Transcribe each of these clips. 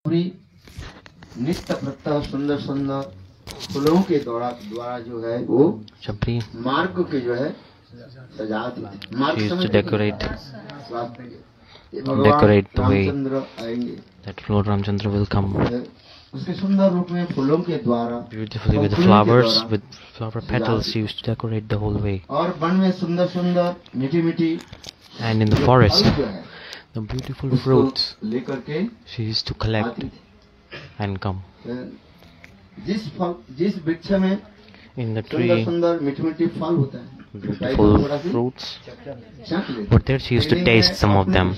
पूरी नित्य प्रत्यह सुंदर सुंदर फूलों के द्वारा जो है वो Shabri मार्ग के जो है सजाते थे। मार्ग used to समझ decorate the way रामचंद्र आएंगे that Lord Ramchandra will come उसके सुंदर रूप में फूलों के द्वारा beautifully with the flowers, with flower petals. She used to decorate the whole way. और वन में सुंदर सुंदर मीठी मीठी And in the forest, the beautiful fruits लेकर के she used to collect and come. जिस वृक्ष में In the सुंदर tree, सुंदर मीठी मीठी फल होता है beautiful fruits. But there she used to taste some of them.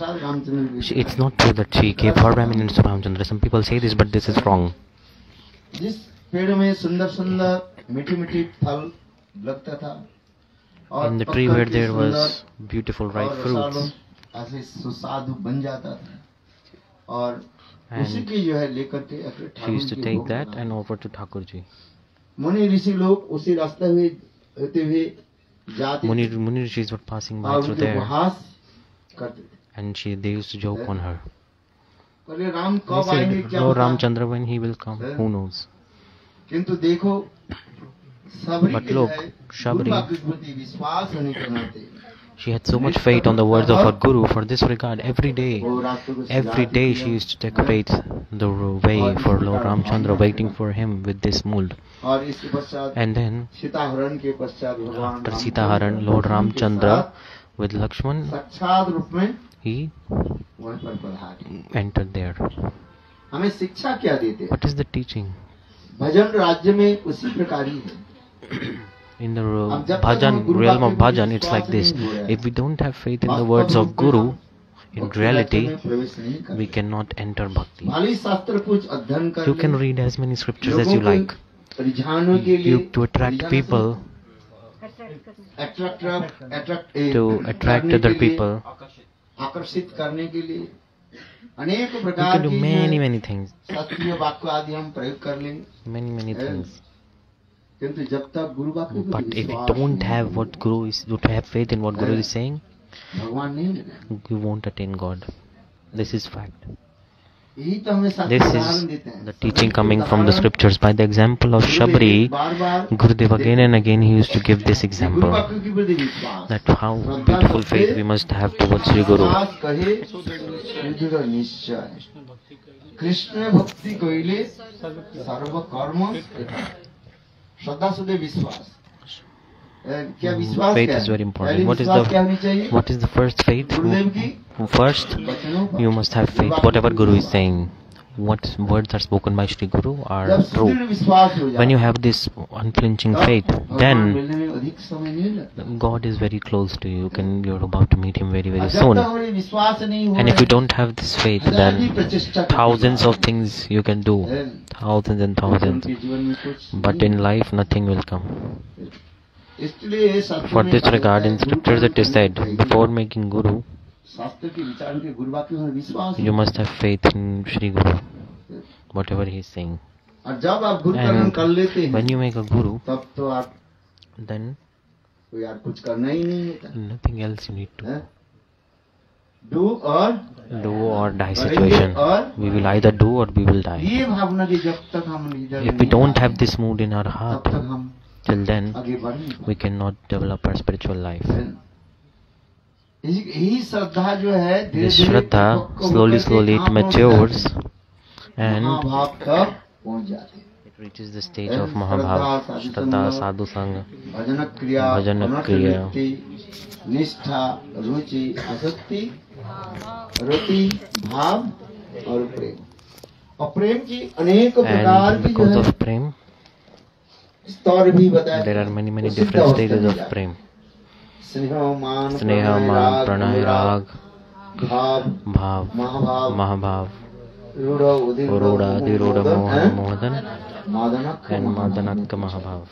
It's not true that she gave her remnants to Ramchandra. Some people say this, but this is wrong. जिस पेड़ में सुंदर सुंदर मीठी मीठी फल लगता था और In the tree where there was beautiful ripe fruits, ऐसे सुस्वादु बन जाता था और उसी and की जो है लेकर के अपने she used to ठाकुर के take भोग that लगाते। and offer to Thakurji. मुनि ऋषि लोग उसी रास्ते हुए होते हुए जाते Muni Rishis were passing by और through उनके there, उपहास करते थे। and they used to joke on her. बोले राम They कब आएंगे said, क्या Lord पता? Ramchandra, when he will come, who knows? किंतु देखो सबरी But के look, जो है Shabri, गुरु के प्रति विश्वास होने के नाते she had so much faith on the words of her Guru. For this regard, every day she used to decorate the way for Lord Ramchandra, waiting for him with this mold. और इसके पश्चात And then, सीताहरण के पश्चात भगवान after Ram Sita Haran, Lord Ramchandra with Lakshman, साक्षात रूप में he वहीं पर पधारे। entered there. हमें शिक्षा क्या देते हैं? What is the teaching? भजन राज्य में उसी प्रकार ही है। In the bhajan, realm of bhajan, it's like this. If we don't have faith in the words of Guru, in reality, we cannot enter bhakti. भले शास्त्र कुछ अध्ययन कर You can ले, read as many scriptures as you like. रिझाने के लिए To attract people, to attract other people, आकर्षित करने के लिए अनेक you प्रकार can do की many things. शास्त्रीय वाक्य आदि हम प्रयोग कर लेंगे, Many things. किंतु जब तक गुरु वाक्य को But if you विश्वास don't नहीं have what Guru is, you have faith in what Guru is saying, भगवान नहीं मिलेगा। you won't attain God. This is fact. यही तो हमें शास्त्र This उदाहरण is देते हैं। the teaching coming from the scriptures. By the example of Shabri, बार-बार Gurudev again and again he used to give this Guru example, वाक्य के प्रति विश्वास, that how beautiful faith we must have towards Sri Guru. विश्वास कहे सुदृढ़ निश्चय, कृष्ण भक्ति कइले सर्व कर्म श्रद्धा सुदे विश्वास। क्या विश्वास Faith क्या is है? very important. पहले What is विश्वास क्या होनी the चाहिए? what is the first faith? गुरुदेव की First, वचनों पर। you must have faith. Whatever Guru is saying, what words are spoken by Sri Guru are जब true. सुदृढ़ विश्वास हो जाए, When you have this unflinching faith, भगवान then मिलने में अधिक समय नहीं लगता। God is very close to you. You're about to meet Him very और जब soon. तक हमें विश्वास नहीं हो And if you don't have this faith, हजार भी then प्रचेष्टा करनी thousands of पड़ेगी। things you can do, thousands and thousands. उनके जीवन में कुछ But नहीं। in life, nothing will come. इसलिए शास्त्र For में this कहा regard, जाता in है, scriptures it is said, before making Guru, शास्त्र के विचार के गुरु वाक्य में विश्वास you हो। must have faith in Sri Guru, whatever he is saying. और जब आप गुरुकरण कर लेते हैं When you make a Guru, तब तो आप then को यार कुछ करना ही नहीं होता nothing else you need to है। डू और do or die situation. We will either do or we will die. ये भावना की जब तक हम leader If we don't have this mood in our तब heart, तक हम till then आगे बढ़ नहीं we cannot develop our spiritual life. पाते। यही श्रद्धा जो है This Shraddha, slowly it matures and महाभाव तक पहुंच जाते हैं। it reaches the stage of Mahabhav, Shraddha, Sadhu Sangha, भजन क्रिया, भजन अनर्थ क्रिया, वृत्ति, निष्ठा, रुचि, आसक्ति, रति, भाव और प्रेम। और प्रेम की अनेक प्रकार and की जो because है of Prem, स्तर भी बताए। there are many different stages of Prem. स्नेह मान, Sneha, Man, Pranay, Rag, भाव, Bhav, महाभाव, Mahabhav, रूढ़, उदिर, Uroda, Dhiroda, हैं? Mohadan, मादनक, and Madanaka Mahabhav.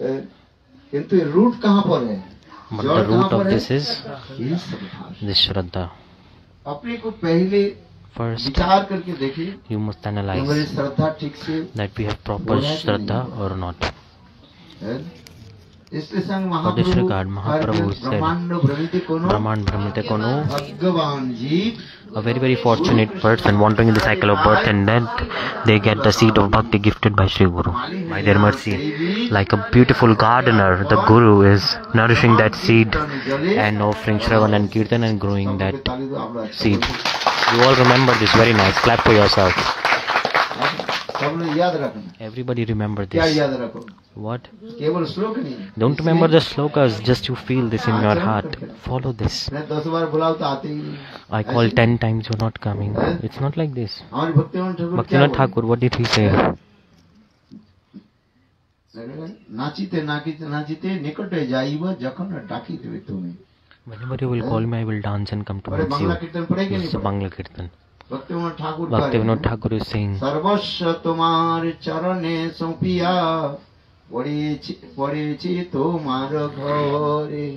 किंतु रूट कहाँ पर है? But जड़ the कहाँ root of पर है? this is यही श्रद्धा। this Shraddha. अपने को पहले First, विचार करके देखिए you must कि हमारी analyze श्रद्धा ठीक से that we have proper Shraddha or not. है। इसलिए संग For this regard, Mahaprabhu said, ब्रह्मांड भ्रमित कोनो Brahman Brahmite Kono, भगवान जी a very very fortunate person wandering in the cycle of birth and death, they get the seed of bhakti gifted by Sri Guru, by their mercy. Like a beautiful gardener, the Guru is nourishing that seed and offering Shravan and Kirtan and growing that seed. You all remember this, very nice. Clap for yourself. सब लोग याद रखना. Everybody remember क्या this. याद रखो? What? केवल श्लोक नहीं. Don't remember the slokas, just you feel this in your heart. Follow this. मैं 10 बार बुलाओ तो आते ही नहीं. I call 10 times, you're not coming. It's not like this. हमारे भक्तिनाथ ठाकुर क्या Bhaktivinoda बोले? Thakur, what did he say? नाचिते नाचिते नाचिते निकटे जाइब जखन डाकी देवे तुम्हें. Whenever you will call me, I will dance and come अरे towards बांग्ला you. कीर्तन पढ़ेंगे This is a नहीं. Bangla Kirtan. Bhaktinath Thakur Bhaktivinoda Thakur is saying, सर्वस्व तुम्हार चरणे सौंपिया पड़ेছি তোমার ঘরে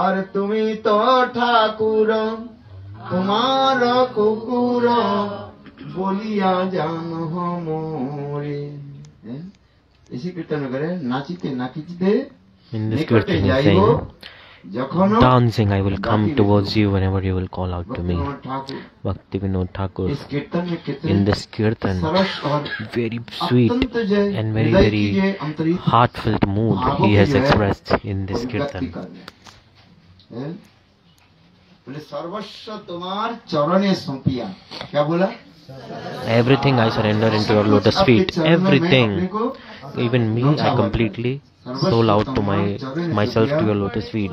আর তুমি তো ঠাকুর তোমার কুকুর বলিয়া জানো মোরে. इसी कीर्तन में करे नाचिते नाचिते in this निकटे Kirtan he is जाइबो saying, जखन dancing I will come towards you whenever you will call out to me. Bhaktinath Thakur Bhaktivinoda Thakur, इस कीर्तन में कितने in this Kirtan, सरस और very sweet अत्यंत जय and very हृदय की very ये अंतरिक्ष heartfelt mood भावों he की has जो है, expressed in this वो व्यक्ति Kirtan. कर रहे हैं. बोले सर्वस्व तुम्हार चरणे सौंपिया. क्या बोला? Everything I surrender into your lotus feet. Everything, even me, I completely sold out to myself to your lotus feet.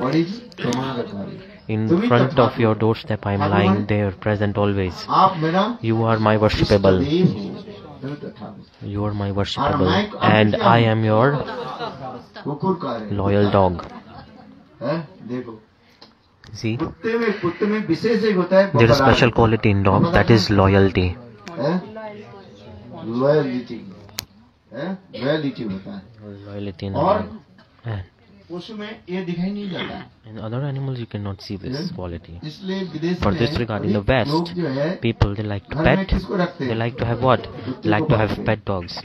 In front of your doorstep, I am lying there, present always. आप मेरा You are my worshipable. You are my worshipable, and I am your कुकुर का है. loyal dog. हैं? देखो See, कुत्ते में विशेष एक होता है there is a special quality in dog, that is loyalty. Loyalty. Loyalty होता है. Loyalty in और and पशु में ये दिखाई नहीं जाता है. in other animals you cannot see this quality. इसलिए विदेश For में this regard, in the लोग West, जो है people they like to घर में pet. किसको रखते They हैं? like to have what? They like to have pet dogs.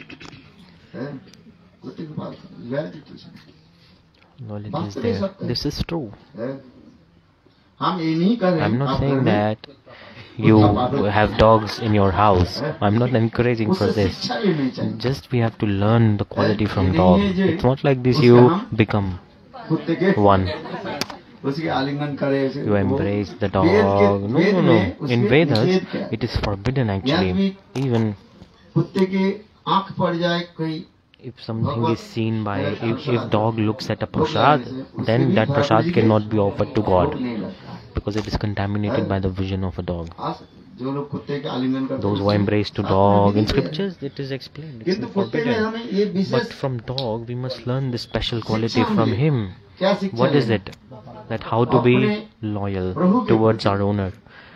हैं? कुत्ते को पालते हैं. लॉयलिटी से. Loyalty is there. This is true. हैं? हम ये नहीं कर रहे हैं. I'm not आप घर saying में that you have dogs in your house. I'm not encouraging for उससे this. शिक्षा लेनी चाहिए. Just we have to learn the quality from dog. It's not like this you become कुत्ते के one. उसके आलिंगन करे ऐसे. You embrace the वेद के- dog. No, वेद no, में no. उसके In Vedas, निषेध क्या है? it is forbidden actually. Even कुत्ते के आंख पड़ जाए कोई if something is seen by, if dog looks at a prasad, then that prasad cannot be offered to God नहीं लगता. because it is contaminated by the vision of a dog. आज जो लोग कुत्ते के आलिंगन करते Those who हैं, embrace to dog in scriptures, it is explained. It's किंतु कुत्ते में forbidden. हमें ये But wishes from dog, we must learn this special quality from him. क्या शिक्षा What is है? it? That how to be loyal towards our owner,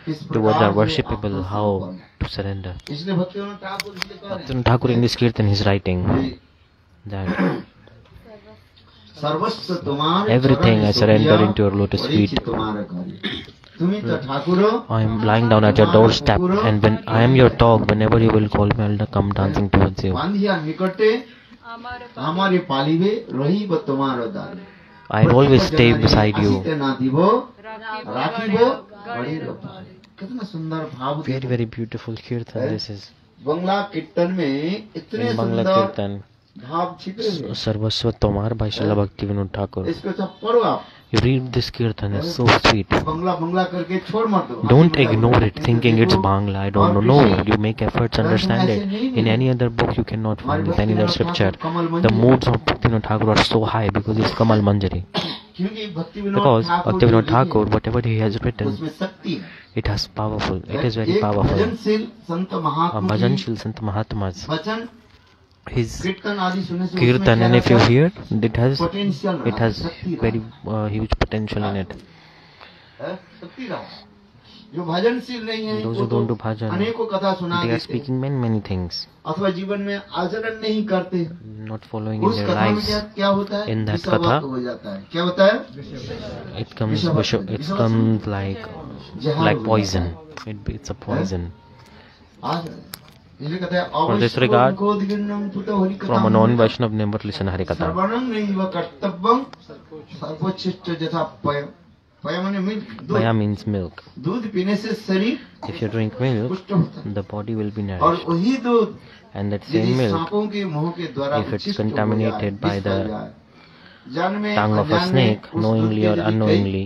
इस towards प्रकार our से worshipable, आपको how समर्पण. to surrender. इसलिए भक्तिनाथ ठाकुर इसलिए कह रहे Bhaktivinoda Thakur in this kirtan is writing हैं, that सर्वस्व तुम्हारे everything I चरण surrender Sophia, into your lotus Parikshit feet. तुम्हारे कार्य. तुम्ही तो Thakur I am lying down at your doorstep, and when I am your dog, whenever you will call me, I will come dancing towards you. बांधिया निकटे हमारे पालिबे रही व तुम्हारो दान. I will always stay beside you. आसिते ना दिबो राखिबो बड़ी रोपाए. कितना सुंदर भाव. Very, very beautiful kirtan this is. बंगला कीर्तन में इतने In Bangla सुंदर kirtan, भाव छिपे हुए. Sarvasva Tomar by Srila Bhaktivinoda Thakur. इसको सब पढ़ो आप. You read this kirtan, it's so sweet. बंगला करके छोड़ मत दो. Don't ignore it thinking it's Bangla, I don't know. No, you make efforts to understand it. In any other book you cannot find this, any other scripture. The moods of Bhaktivinoda Thakur are so high because it's Kamal Manjari. क्योंकि Because Bhaktivinoda Thakur, whatever he has written, उसमें शक्ति है. it has powerful. It is very एक powerful. भजनशील संत महात्मा की Bhajanshil Sant Mahatmas, वचन his कीर्तन आदि सुनने से kirtan, and if you hear, potential it has very huge potential in it. शक्ति रहा. जो भजनशील नहीं है Those वो who तो don't do bhajan, अनेकों कथा सुना they are देते हैं. speaking many things, अथवा जीवन में आचरण नहीं करते. not following in उस their कथा में lives. क्या होता है? In that विषवक्त katha, हो जाता है. क्या होता है? It comes like poison. It's a poison. आज इसलिए कहते हैं For this अवश्य regard, गोदगिन्नं पुतो हरि from a कथां non-Vaishnav, never listen Harikatha. श्रवणं नैव कर्तव्यं सर्वोच्छिष्ट यथा पय पय माने मिल्क Paya means milk. दूध पीने से शरीर If you drink milk, पुष्ट होता है the body will be और nourished. वही दूध And that यदि same milk, सांपों के मुंह के द्वारा if it's उच्छिष्ट हो contaminated जाए, by विष the फैल जाए, जानने tongue of a अनजाने snake, उस दूध knowingly के or यदि कई unknowingly,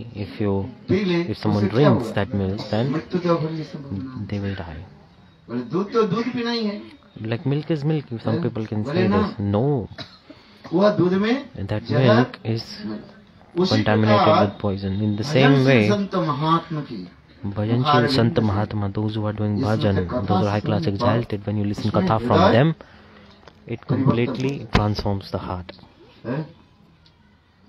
पी ले, if someone उससे क्या drinks होगा? that milk, then मृत्यु तो होने की संभावना है। they will die. बोले दूध तो दूध पीना ही है Like milk is milk, some people can say बोले ना, this. No, वह दूध में that जहर milk is उसी contaminated प्रकार with poison. In the bhajan same से way, संत महात्मा की Bhajanshil Sant Mahatma, those who are doing bhajan, those are high class exalted, when you listen katha from them, it completely transforms the heart. है?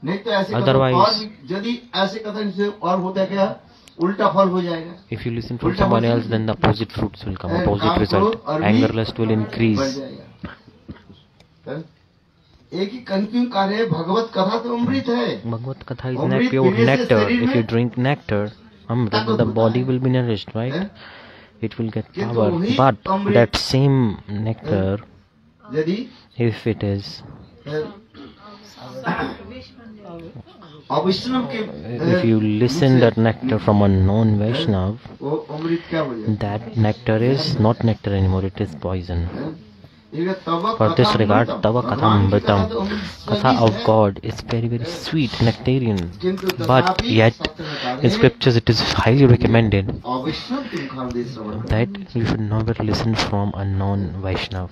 नहीं तो ऐसे Otherwise, और भी- यदि ऐसे कथन से और होता है क्या उल्टा फल हो जाएगा if you listen from someone else, then the opposite fruits will come, opposite result. Anger lust will बढ़ increase. जाएगा है? एक ही कंक्यू कार्य भगवत कथा तो अमृत है Bhagavad Katha is pure nectar. If you drink nectar, Amrit, the body will be nourished, right? It will get power. But that same nectar, यदि if it is, अवैष्णव के if you listen that nectar from a non-Vaishnav, वो अमृत क्या हो जाएगा that nectar is not nectar anymore, it is poison. ये तब For this regard, Tava भगवान की Katham कथा तो अमृत Katha सभी of है, God is very, very sweet, nectarian. किंतु But तथापि yet, Satyanarayan in scriptures, it is highly recommended अवैष्णव तुम खानदेश श्रवण करो। that you should never listen from a non-Vaishnav.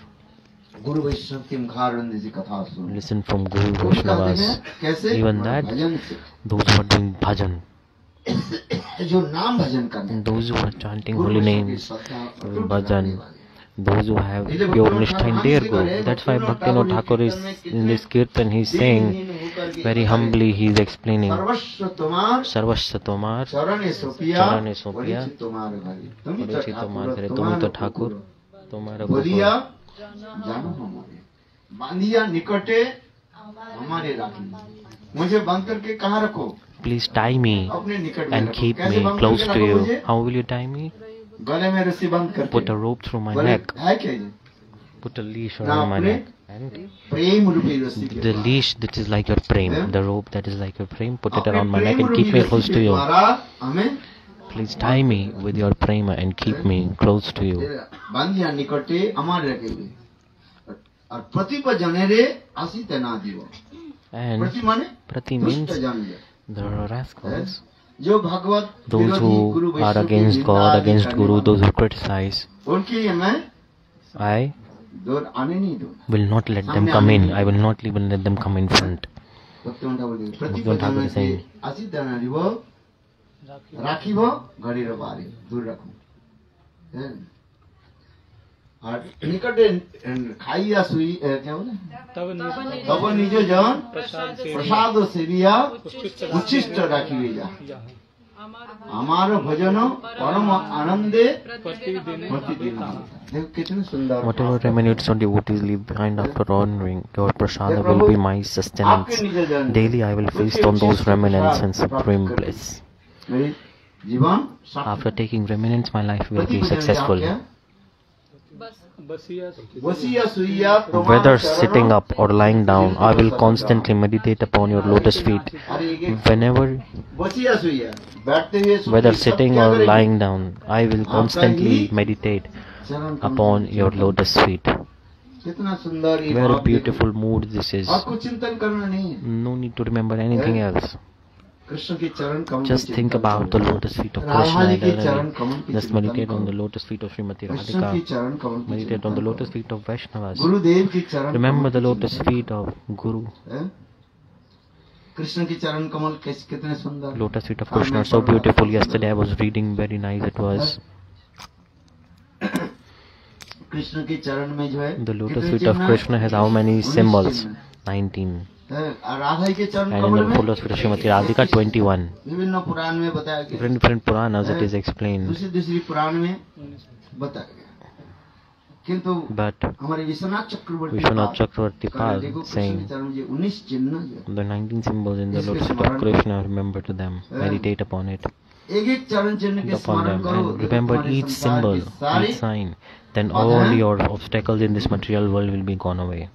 गुरु वैष्णव की मुखारविंद जी कथा सुन Listen from Guru वो भी कहते Vaishnavas. हैं, कैसे Even that, भजन से those who are doing bhajan, जो नाम भजन करने those who are chanting Guru holy वैष्णव की names, श्रद्धा अटूट bhajan, रखने वाले। those who have pure nishtha in their go. That's why Bhaktivinoda Thakur is in this kirtan, he's saying very humbly, he's explaining सर्वस्व तुम्हार Sarvasya Tomar, चरण Sophia चरण Sophia, परिचित तुम्हारे भाई तुम ही परिचित तो तुम्हार करे, ठाकुर तुम ही तो तुम्हारे ठाकुर, गोकुल। तुम्हारा बोलिया गोकुल. जानो हमारे बांधिया निकटे हमारे राखी मुझे बंद करके कहाँ रखो Please tie me अपने निकट में and रखो। keep कैसे me बंद close करके to रखो you. मुझे? How will you tie me? गले में रस्सी बंद करके Put a rope through my बोले, neck, है क्या ये put a leash ना around my अपने neck. And प्रेम रूपी रस्सी के the द्वारा। leash that is like your prem, the rope that is like your prem, put it अपने around my Prem neck and रूपी keep me रस्सी close के to you. द्वारा हमें Please tie me with your prema and keep me close to you. बांधिया निकटे हमारे रखे हुए और प्रतिप जने रे आसी तना दिवो And प्रति माने Prati दुष्ट means जन रे। the rascals, जो भगवत those विरोधी गुरु who are वैष्णव की against निंदा God, आदि against करने Guru, वाले। those who criticize. उनकी मैं I दूर आने नहीं दूँ will not let them come in. I will not even let them come in front. Bhaktivant बोले प्रतिप भक्तिवंत ठाकुर जन is saying, रे आसी तना दिवो राखिबो घड़ी रो बारी दूर रखो हैं? और निकटे खाइया सुई क्या बोले तब निज जन प्रसाद सेविया उच्छिष्ट राखिबे जा हमारो भजन परम आनंदे प्रतिदिन देखो कितने सुंदर whatever remnants of devotees leave behind after honoring your prasada will be my sustenance. आपके निज जन Daily I will feast on those remnants and supreme bliss. मेरी जीवन After taking remnants, my life will be successful. वसिया सुइया Whether sitting up or lying down, I will constantly meditate upon your lotus feet. Whenever, वसिया सुइया बैठते हुए सोते whether सब sitting क्या or करेंगे? lying down, I will constantly meditate चरण कमल upon की your सेवा। lotus feet. कितना सुंदर ये Very भाव beautiful mood this is. देखो। आपको चिंतन करना नहीं है No need to remember anything else. Krishna के चरण कमल की Just think चिंतन about the करो। lotus feet of Radha Krishna ji and के चरण Radharani. कमल की Just चिंतन meditate on the करो। lotus feet of Srimati Krishna की Radhika. चरण कमल की Meditate चिंतन on the करो। lotus feet of Vaishnavas. गुरुदेव की चरण Remember कमल the की lotus चिंतन feet of Guru. करो। हैं? कृष्ण की चरण कमल कैसे कितने सुंदर Lotus feet of Krishna are so beautiful. Yesterday I was reading, very nice it was. Krishna के चरण में जो है The lotus कितने feet of चिन्ह हैं? Krishna has how many 19 symbols? चिन्ह। 19. है, और राधा जी के चरण And in कमल the में lotus feet of Srimati Radhika, 21. विभिन्न पुराण में बताया गया Different Puranas it is explained. दूसरी दूसरी पुराण में बताया गया किंतु But हमारे विश्वनाथ चक्रवर्ती Vishwanath Chakravarti देखो Pal कृष्ण के saying, चरण में 19 चिन्ह जो the 19 symbols in the lotus feet of Krishna, remember to them, meditate upon it, एक एक चरण चिन्ह के upon स्मरण them, करो and remember तुम्हारे each संसार symbol, के सारे each sign, then all your obstacles in this material world will be gone away.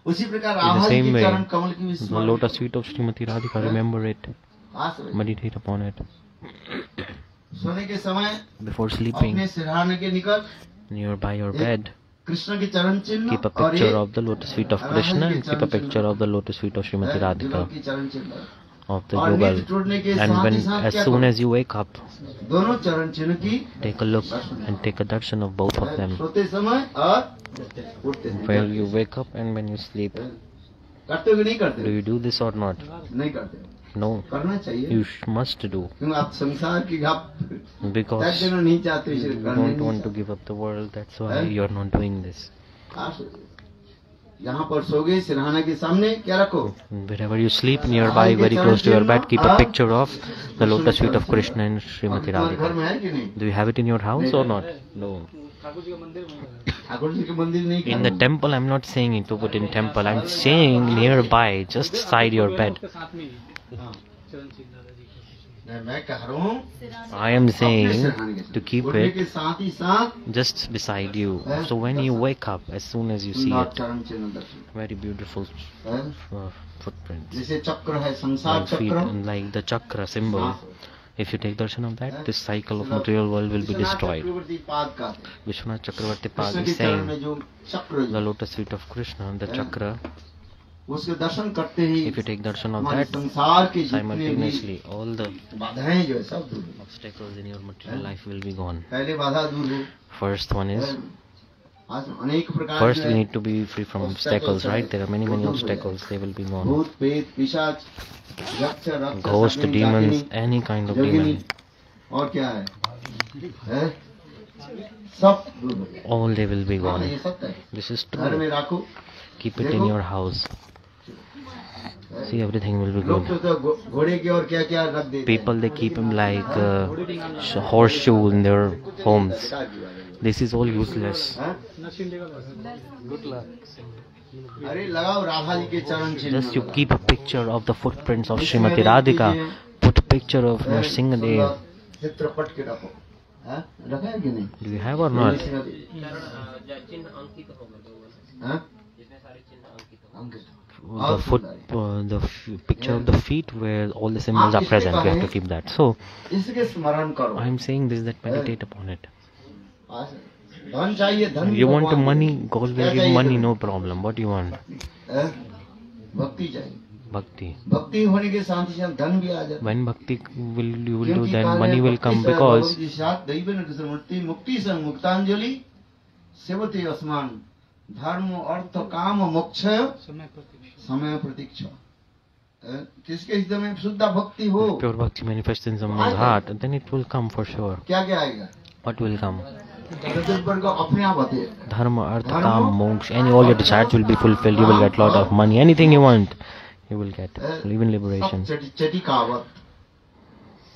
उसी प्रकार In the Radha ji same के way, चरण कमल की भी the स्मरण lotus feet of Srimati Radhika, remember it, करो। meditate upon it. सोने के समय Before sleeping, अपने सिरहाने के निकट nearby your bed, कृष्ण के चरण चिन्ह keep a और picture एक of the lotus feet of Krishna and keep a picture of the lotus feet of Srimati Jugal Radhika, की चरण चिन्ह of the और नींद Yugal. टूटने के And साथ when, ही साथ as क्या soon करो? as you wake up, दोनों चरण चिन्ह की take a look and take a darshan of both of them. सोते समय और उठते समय When you wake up and when you sleep. करते हो कि नहीं करते Do हो? you do this or not? नहीं करते हो। No, करना चाहिए you must do. क्यों आप संसार की आप त्याग Because देना नहीं चाहते इसलिए you करने don't नहीं want to give up the world, that's why you're not doing this. चाहते। यहाँ पर सोगे सिरहाना के सामने क्या रखो? Wherever you sleep, nearby, very close to your bed, keep a picture of the lotus feet of Krishna and Srimati तुम्हारे घर Radhika. में है कि नहीं? Do you have it in your house or not? No. Thakur ji के मंदिर नहीं In the temple, I'm not saying it to put in temple. I'm saying nearby, just beside your bed. मैं कह रहा हूँ I am saying to keep उठने it के साथ ही साथ just beside you. So when you wake up, as soon as you see सुंदर it, चरण चिन्ह दर्शन very beautiful है। footprints. जैसे चक्र है संसार Like feet, चक्र and like the chakra symbol. If you take darshan of that, this cycle of material world will be destroyed. चक्रवर्ती पाद का Vishwanath Chakravarti Pad कृष्ण के is चरण में saying जो चक्र the lotus feet of Krishna, the chakra. उसके दर्शन करते ही If you take darshan of हमारे that, संसार के जितने भी simultaneously all the बाधाएं जो है सब दूर हो। obstacles in your material life will be gone. पहले बाधा दूर हो। First one is, आज अनेक प्रकार first के we need to be free from obstacles, right? There are many obstacles, they will be gone. भूत प्रेत पिशाच यक्ष राक्षस Ghost, अग्नि, demons, Dakini, any kind of Yogini, demon, और क्या है? हैं? सब दूर हो गए। all they will be हाँ, gone. ये सत्य है। This is घर में true. रखो। Keep it in your house. See, everything will be लोग good. तो घोड़े की और क्या क्या रख देते हैं। People, they keep them like horseshoe in their homes. This is all useless. हैं? अरे लगाओ राधा जी के चरण चिन्ह। Just you keep a picture of the footprints of Srimati Radhika. Put a picture of Nrsimhadev. चित्रपट के रखो। हैं? रखा है कि नहीं? Do you have or not? हैं? अंकित। Picture of the feet where all the symbols are present. We have to keep that. So इसके स्मरण करो। I am saying this, that meditate upon it. धन चाहिए धन। You want भगवान money, को। God will क्या give चाहिए money, तुम्हें? no problem. What do you want? हैं? भक्ति चाहिए। Bhakti. भक्ति होने के साथ ही साथ धन भी आ जाता है। When bhakti you will do, क्योंकि then कहा money है, will भक्ति come से because भगवती साथ दैवेन कृष्णमूर्ति मुक्ति संग मुक्तांजलि सेवते अस्मान धर्म अर्थ काम मोक्ष समय प्रतीक्षा। किसके हृदय में शुद्ध भक्ति हो if pure bhakti manifests in someone's heart, then it will come for sure. क्या क्या आएगा? What will come? जगत को अपने आप आते हैं। Dharma, artha, kam, moksha, all your desires will be fulfilled. You will get lot of money. Anything you want, you will get. Even liberation. सब चटी कहावत।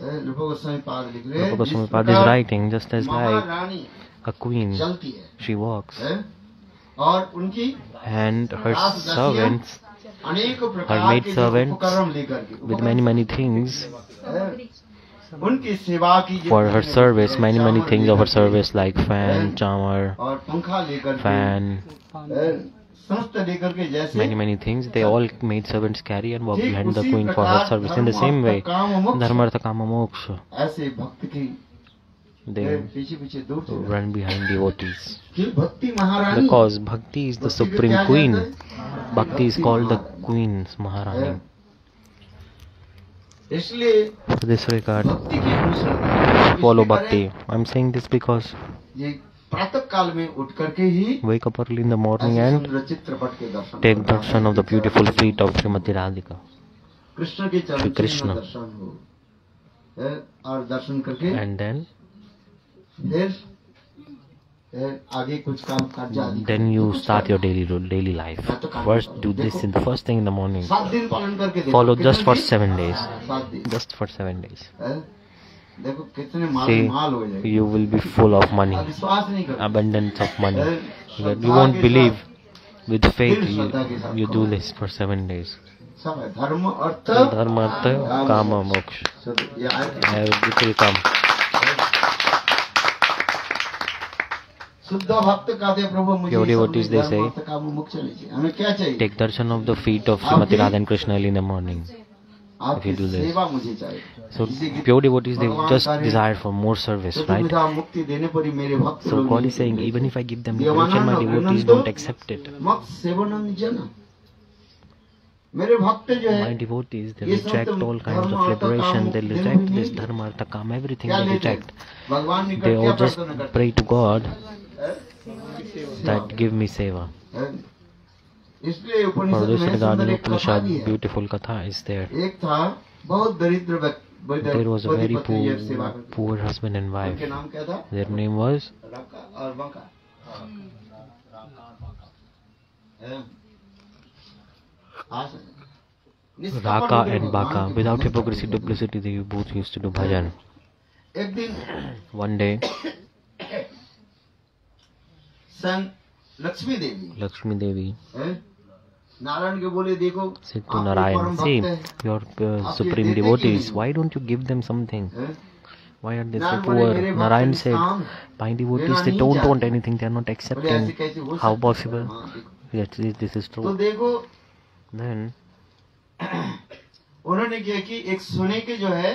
रूप गोस्वामी पाद लिख रहे हैं, Rupa Goswami जिस Pad is प्रकार writing, just as like महारानी a queen, चलती है she walks, और उनकी and her servants, अनेक her प्रकार maid के जो servants, उपकरण लेकर के with many things उनकी सेवा की जो for her service, many things of her service like fan, charmer, और पंखा लेकर के fan, समस्त लेकर के जैसे many things. They all maid servants carry and walk ठीक behind the उसी queen for her प्रकार service. In the same way, काम मोक्ष dharma, artha, kama, moksha, ऐसे भक्त की they पीछे पीछे दूर चले run behind devotees. कि भक्ति महारानी Because bhakti is the भक्ति को supreme क्या queen. कहते हैं? Bhakti is called the महारानी। queen's Maharani. इसलिए For this regard, भक्ति की अनुसरण follow इसलिए bhakti. करें, I'm saying this because ये प्रातः काल में उठ करके ही wake up early in the morning ऐसे and सुंदर चित्रपट के दर्शन take करना darshan है। of the beautiful feet of Srimati Radhika. Krishna के चरण श्री चिन्ह कृष्ण। दर्शन हो और दर्शन करके And फिर आगे कुछ काम काज आदि then you start your daily life. First, do this in the first thing in the morning. 7 दिन पालन करके देखो, Follow just कितने for दिन? 7 days. 7 दिन Just for 7 days. हैं? देखो कितने माल See, माल हो जाएंगे। you will be full of money, अब विश्वास नहीं करते abundance of money. हैं? You श्रद्धा won't के believe. साथ With faith, फिर श्रद्धा के साथ you करो। do this for 7 days. सब है धर्म अर्थ Dharma, artha, kama, moksha. सब ये आए। It will come. शुद्ध भक्त कहते हैं प्रभु मुझे Pure devotees, they say, काम मोक्ष लीजिए, हमें क्या चाहिए? take darshan of the feet of Srimati Radha and Krishna early in the morning. आपकी you do this. सेवा मुझे चाहिए. So pure devotees, they just desire for more service, right? मुक्ति देने पर ही मेरे भक्त So लोग God नहीं is saying, करेंगे. even if I give them liberation, my devotees don't accept it. मत सेवनं जन. मेरे भक्त जो है My devotees, they reject all kinds of liberation, they reject this dharma, artha, kama, everything they reject. भगवान निकट They क्या all just प्रार्थना करते pray to God हैं? that give me seva. इसलिए उपनिषद में Parveshwar सुंदर Garden एक कथा Upanishad, भी है. beautiful katha is there. एक था बहुत दरिद्र There was a very सेवा करते. poor husband and wife. उनके नाम क्या था? Their name was राका और बंका. Raka and Baka. Without hypocrisy, duplicity, they both used to do bhajan. एक दिन One day, सन लक्ष्मी देवी Lakshmi Devi नारायण के बोले देखो said to आप Narayan, परम see, भक्त हैं. your supreme devotees, why don't you give them something? हैं? Why are they so Narayan बोले, poor? मेरे भक्त Narayan said, निष्काम, my devotees, they don't want anything, they are not बोले ऐसे accepting. कैसे हो How सकता है? possible? हाँ, देखो. Yes, this is तो true. देखो Then, उन्होंने क्या कि एक सोने के जो है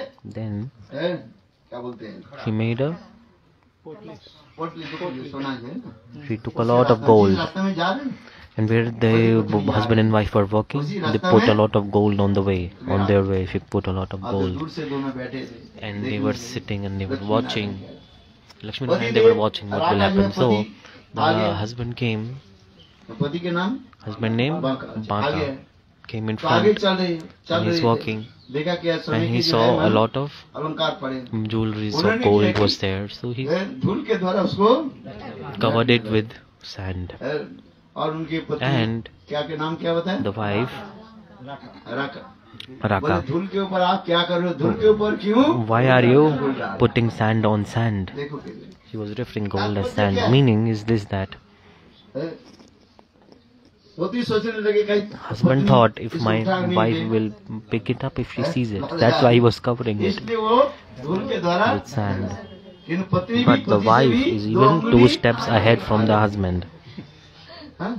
क्या बोलते हैं she made a, पोटली जो सोना है ना, she took a lot of gold. रास्ते में जा रहे हैं And where the husband and wife were walking, they put a lot of gold on the way. On their way, she put a lot of और तो gold. दूर से दोनों बैठे थे And they were sitting and they were watching. Lakshmi Narayan, they were watching what will happen. So, the husband came, तो पति के नाम husband name Baka, came in तो आगे front चल and he's रहे walking. देखा क्या सोने And की he जो saw है a lot of अलंकार पड़े jewelries of gold was there. So he धूल के द्वारा उसको covered it with sand. और उनकी पत्नी And क्या के नाम क्या बताया the wife, राका बोले Raka, धूल के ऊपर आप क्या कर रहे हो धूल के ऊपर क्यों why are you putting sand on sand? देखो फिर She was referring gold as sand. Meaning is this that पति सोचने लगे कहीं husband thought if my wife will pick it up if she sees it. That's why he was covering it इसलिए वो धूल के द्वारा with sand. इन पत्नी भी But the पति से wife भी is दो even अंगुली 2 steps ahead from the husband. हाँ?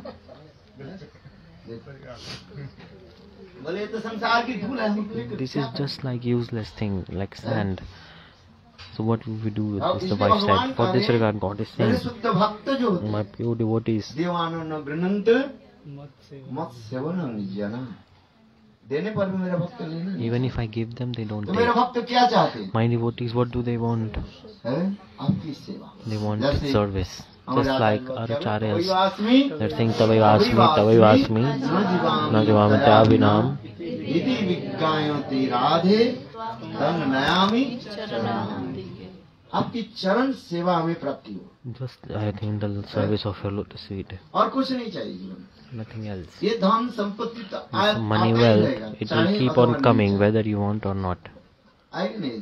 बोले ये तो संसार की धूल है This is just like useless thing, like sand. So what will we do with अब this? The इसलिए wife भगवान said. For कह this रहे regard, God is मेरे saying, शुद्ध भक्त जो होते my pure devotees, देवानो न गृणंत मत सेवन जना देने पर भी मेरा भक्त लेना नहीं। even if I give them, they don't तो मेरे take. भक्त क्या चाहते हैं My devotees, what do they want? आपकी सेवा They want जैसे service. हमारे Just आचार्य like लोग our क्या बोलते हैं? acharyas. वैवास्मि, They're saying, Tavayvasmi, na jivam vinam. इति विज्ञायते राधे तंग नयामि चरणाम्बुजे। आपकी चरण सेवा हमें प्राप्ति हो Just I think the service of your lotus feet. और कुछ नहीं चाहिए जीवन में। Nothing else. ये धन संपत्ति तो This money, wealth, it will keep on coming whether you want or not. आएगा नहीं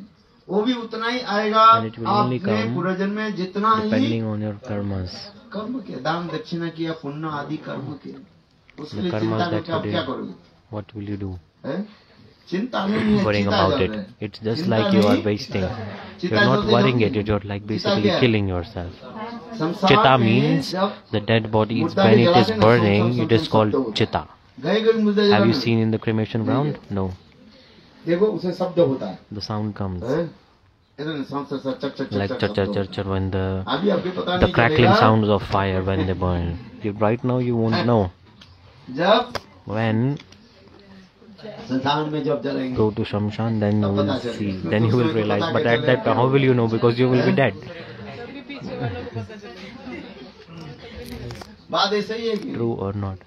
वो भी उतना ही आएगा And it will only आपने come पूर्वजन्म में जितना ही Depending on your karmas. कर्म के दान दक्षिणा किया पुण्य आदि कर्म के उसके The लिए karmas चिंता that करके आप you क्या do. करोगे What will you do? हैं? चिंता नहीं है Worrying चिता about जल it. रहे हैं। It's just चिंता like you are नहीं, wasting. चिता You're not जलते worrying जलते it. You're like चिता basically क्या है? killing yourself. संसार Chitta में means जब the dead body. मुर्दा When के it is जलाते हैं ना, burning, Som- it is Som- called Som- chitta. गए गए मुर्दा Have you जलाने। seen in the cremation ground? No. देखो उसे शब्द होता है The sound comes हैं? इधर सांस से चक चक like चक char शब्द char होता char है। char when अभी आपको पता the नहीं crackling चलेगा sounds of fire when they burn. Right now you won't know. जब When संसार में जब जलेंगे go to Shamshan, then you will see. Then you will realize. But at that time, how will you know? Because you will be dead. बात ऐसे ही है कि True or not?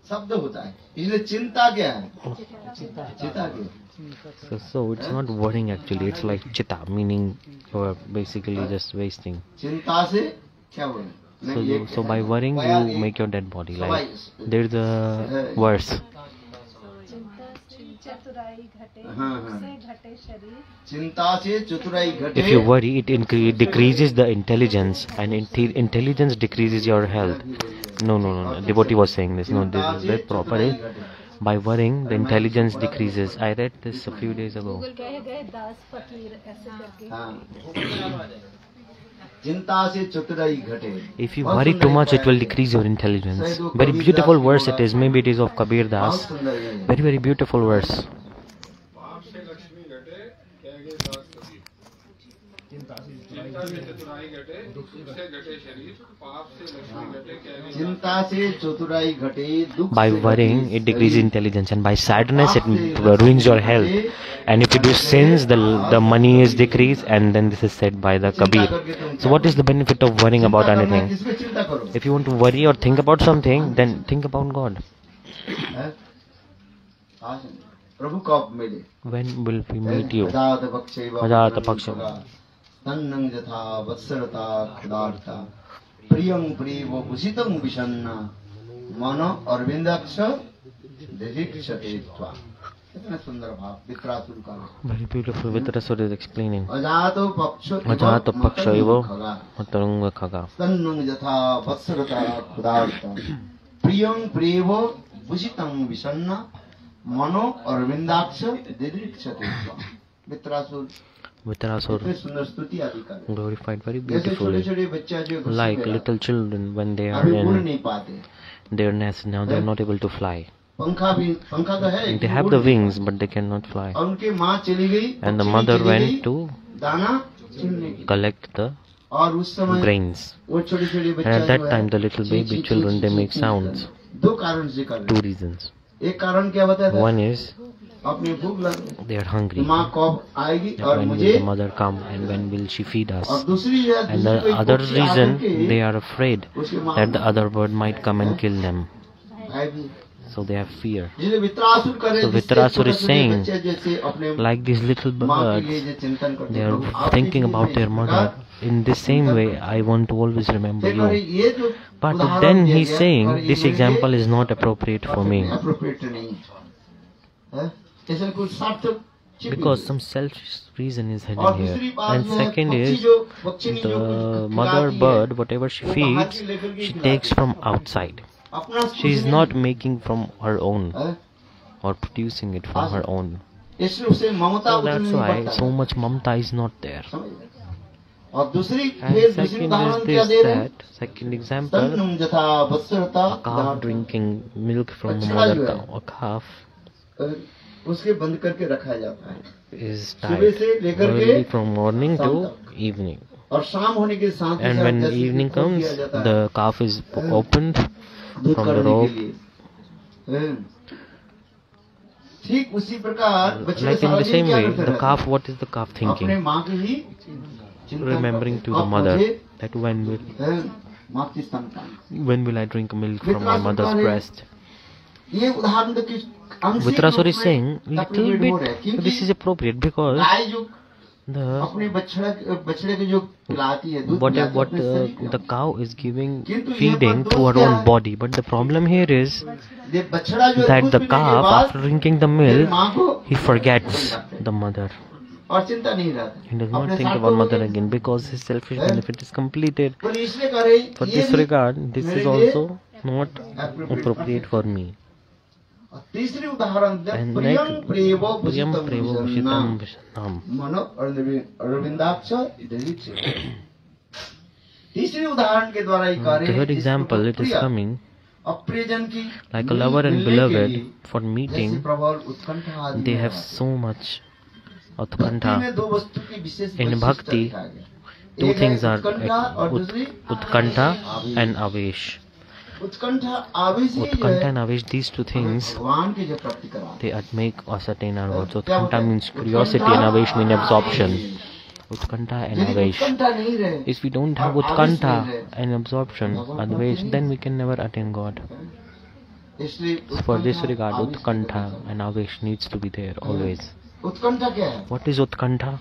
शब्द होता है इसलिए चिंता क्या है चिंता क्या So it's not worrying actually. It's like chitta, meaning you are basically just wasting. चिंता से क्या बोले So by worrying, you make your dead body. Like there's a verse. चिंता से चतुराई घटे If you worry, it decreases the intelligence, and intelligence decreases your health. No. Devotee was saying this. No, this is very proper. By worrying, the intelligence decreases. I read this a few days ago. चिंता से चतुराई घटे. If you worry too much, it will decrease your intelligence. Very beautiful verse it is. Maybe it is of Kabir Das. Very, very beautiful verse. चिंता से चतुराई घटे. By worrying, it decreases intelligence, and by sadness, it ruins your health. And if you do sins, the money is decreased, and then this is said by the Kabir. So what is the benefit of worrying about anything? If you want to worry or think about something, then think about God. प्रभु कब मिले? When will we meet you? अजात पक्षेव तन्नं यथा वत्सरता खुदार्ता प्रियं प्रियो भूषितं विषन्ना मनो अरविंदाक्ष दिदीक्षते त्वा. कितना सुंदर भाव वित्रासुर का. Very beautiful. Vitrasur is explaining. अजातो पक्षो अजात पक्षो इव मतरंग खगा. तन्नं यथा वत्सरता खुदार्ता प्रियं प्रियो भूषितं विषन्ना मनो अरविंदाक्ष दिदीक्षते त्वा. वित्रासुर सुंदर स्तुति आदि कर. Glorified very beautifully. Like little children when they are in their nest, now they are not able to fly. They have the wings, but they cannot fly. And the mother went to collect the grains. And at that time, the little baby children, they make sounds. Two reasons. One is they are hungry. When will the mother come and when will she feed us? And the other reason, they are afraid that the other bird might come and kill them. So they have fear. So Vitrasur is saying, like these little birds, they are thinking about their mother. In the same way, I want to always remember you. But then he's saying, this example is not appropriate for me. Because some selfish reason is hidden here. And second is, the mother bird, whatever she feeds, she takes from outside. She is not making from her own or producing it from her own. So that's why so much mamta is not there. And second is this, that second example, a calf drinking milk from a mother cow. A calf is tied early from morning to evening. And when evening comes, the calf is opened from the rope. Like in the same way, the calf, what is the calf thinking? Remembering to the mother that when will I drink milk from my mother's breast? Vitrasur is saying little bit this is appropriate because what the cow is giving feeding to her own body, but the problem here is that the calf, after drinking the milk, he forgets the mother. He does not think about mother again because his selfish benefit is completed. For this regard, this is also not appropriate for me. And next, Priyam Prevo Vishitam Vishanam. Third example, it is coming like a lover and beloved for meeting. They have so much utkantha. In bhakti, two things are utkantha and avesh. Utkantha and avesh, these two things, they make us attain our goals. Utkantha means curiosity and avesh means absorption. Utkantha and avesh. If we don't have utkantha and absorption, avesh, then we can never attain God. For this regard, utkantha and avesh needs to be there always. What is utkantha?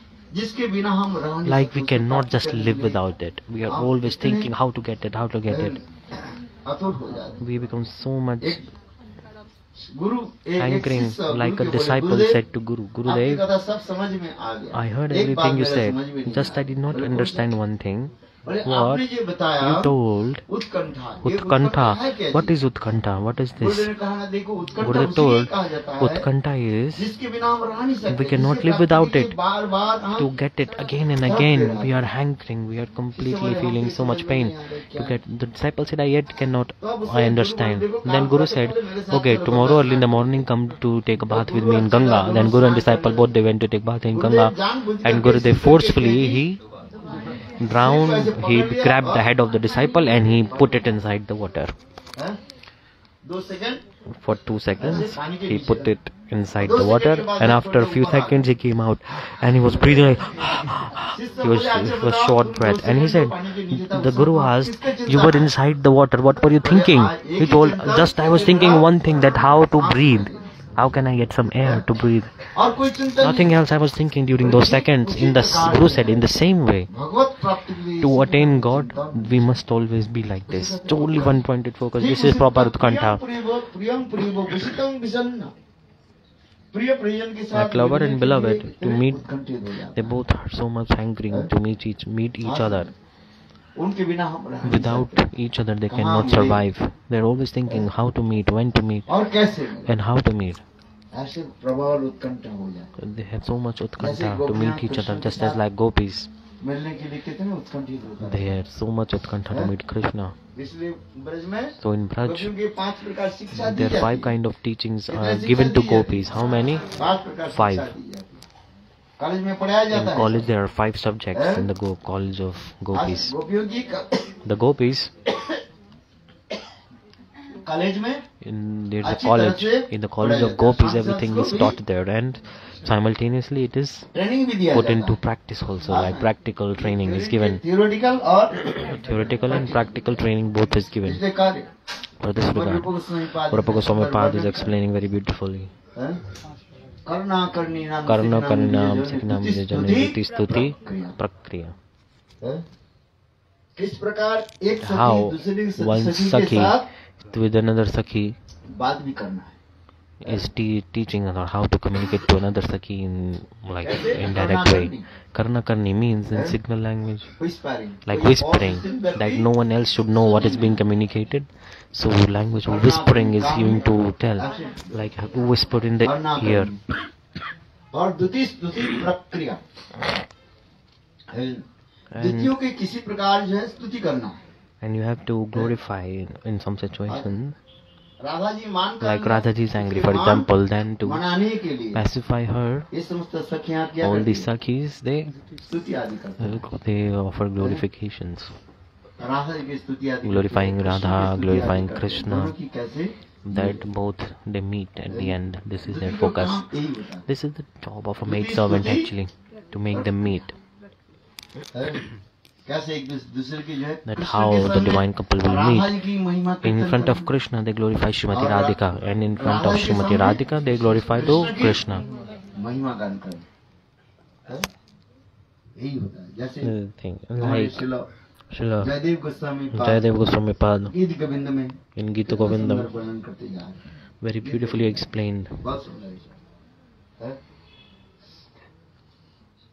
Like we cannot just live without it. We are always thinking how to get it, how to get it. We become so much hankering, like a disciple said to Guru, Gurudev, I heard everything you said, just I did not understand one thing. बोले What आपने जो बताया you told, उत्कंठा, ये Utkantha. है क्या What चीज? is Utkantha? What is Gurudev this? ने कहा ना, देखो उत्कंठा Gurudev उसी के told, कहा जाता है Utkantha is जिसके बिना हम रह नहीं सकते, we cannot जिसके live प्राप्ति without के लिए it. बार बार हम To get it again and तड़पते again, रहते we are हैं। hankering, we are completely इससे बड़े feeling हम so much समझ में pain. नहीं आ रहा To क्या get the disciple said, I yet cannot, तो अब उससे I गुरु understand. बोले, देखो, Then काम Guru करते said, पहले मेरे साथ okay, चलो tomorrow early in the Ganga morning come to take a bath with Guru me in अच्छी Ganga. बात, Then दोनों Guru and साथ disciple चले both they went to take bath in Gurudev Ganga. जानबूझ के And कैसे Gurudev करके forcefully कि he drowned, he grabbed the head of the disciple and he put it inside the water. हैं? 2 second For 2 seconds, he put it inside the water, and after a few seconds, he came out, and he was breathing like he was short breath. And he said, the Guru asked, "You were inside the water. What were you thinking?" He told, "Just I was thinking one thing, that how to breathe. How can I get some air to breathe? और कोई चिंता Nothing else I was thinking during those seconds." In the Guru said, in the same way, भगवत प्राप्ति के लिए to attain God, we must always be like this. Totally one-pointed focus. This is proper Utkantha. प्रियं प्रियो विशितं विसन्न प्रिय प्रियजन के साथ Like lover and beloved, मिलने के to लिए meet, उत्कंठित हो जाते they both are so much hankering to meet each other. हैं। उनके बिना हम रह नहीं Without सकते। each other, they cannot survive. They're always thinking how to meet, when to meet, और कैसे मिले? and how to meet. ऐसे प्रबल उत्कंठा हो जाता They have so much utkantha to meet each other, just as like gopis. है। मिलने के लिए कितने उत्कंठित होता They had so much utkantha to meet Krishna. इसलिए ब्रज में So in Braj, गोपियों के 5 प्रकार शिक्षा दी there are 5 जाती है। kind of teachings कितने शिक्षा given to दी जाती है? gopis. How many? 5 प्रकार 5. शिक्षा दी जाती है। कॉलेज में पढ़ाया In जाता है college, there are 5 subjects in the college of आज gopis. गोपियों की The gopis, कॉलेज में in there's a अच्छी college, तरह से in the college पढ़ाया of जाता है। gopis, साथ everything साथ is को taught भी there, and simultaneously it is training भी दिया put जाता into है। practice also, like practical training is given. Theoretical और Theoretical and practical training both is given. इसलिए कार्य For this regard, Rupa Goswami Pad is explaining very beautifully. करना करनी नाम Karna Karinam सिखनाम Siknam निजन Nijane Riti Stuti Prakriya. किस प्रकार एक सखी How दूसरी one सखी के Sakhi साथ with another Sakhi बात भी करना है is teaching her how to communicate to another Sakhi in like indirect way. Karna Karni means in signal language, whispering like whispering, that no one else should know what is being communicated. So language of whispering is given to tell, like to whisper in the ear. और द्वितीय प्रक्रिया द्वितीयों के किसी प्रकार जो है स्तुति करना है And you have to glorify in some situations. Radha ji मान कर Like Radha ji is angry, for example, then to मनाने के लिए pacify her, ये समस्त सखियां क्या all करती these Sakhis, स्तुति आदि करते हैं they offer glorifications. Radha ji की स्तुति आदि Glorifying करते हैं, Radha, कृष्ण की स्तुति आदि glorifying करते हैं। Krishna. दोनों की कैसे That both they meet at the end. This is their स्तुति का focus. काम यही होता है। This is the job of a maidservant actually, to make them meet. कैसे एक दूसरे की जो है That कृष्ण how के the सामने divine couple will Radha meet. जी की महिमा In कीर्तन front of करना। Krishna, they glorify Srimati और Radhika, and in front of Radha के Srimati सामने Radhika, they glorify to Krishna की Krishna. महिमा गान करना। यही होता है जैसे Thing हमारे like Srila Srila Jaydev Goswami Jayadev Goswami Pad गीत गोविंद में in Gita कितना Govindam, सुंदर वर्णन करते जा रहे हैं। very beautifully explained. बहुत सुंदर है।